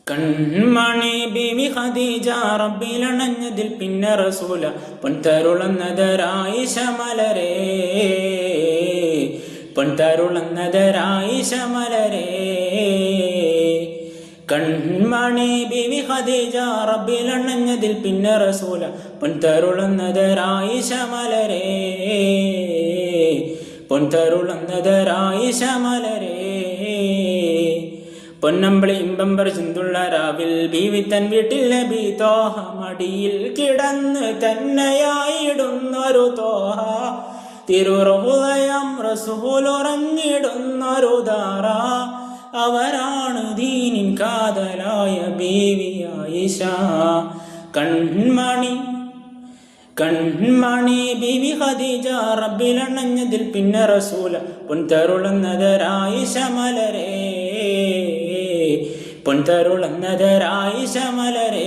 കൺമണി ബീവി ഖദീജ റബ്ബിലണഞ്ഞതിൽ പിന്നെ റസൂല പൊൻതരുളന്നതരായിഷ മലരേ പൊൻതരുളന്നതരായിഷ മലരേ കൺമണി ബീവി ഖദീജ റബ്ബിലണഞ്ഞതിൽ പിന്നെ റസൂല പൊൻതരുളന്നതരായിഷ മലരേ പൊൻതരുളന്നതരായിഷ മലരേ പൊന്നമ്പളി ഇമ്പമ്പർ ചിന്തുള്ള രാവിൽ ബീവി തൻ വീട്ടിൽ നബി തോഹ മടിയിൽ കിടന്ന് തന്നെയായിടുന്നൊരു തോഹ തിരുഹൃദയം റസൂലുറങ്ങിടുന്നൊരു ദാറ അവരാണ് ദീനിൻ കാതലായ ബീവി ആയിഷ കൺമണി ബീവി ഖദീജ റബ്ബിലണഞ്ഞതിൽ പിന്നെ റസൂല പൊൻതരുളന്നതരായിഷ മലരേ പൊൻതരുളന്നതരായിഷ മലരേ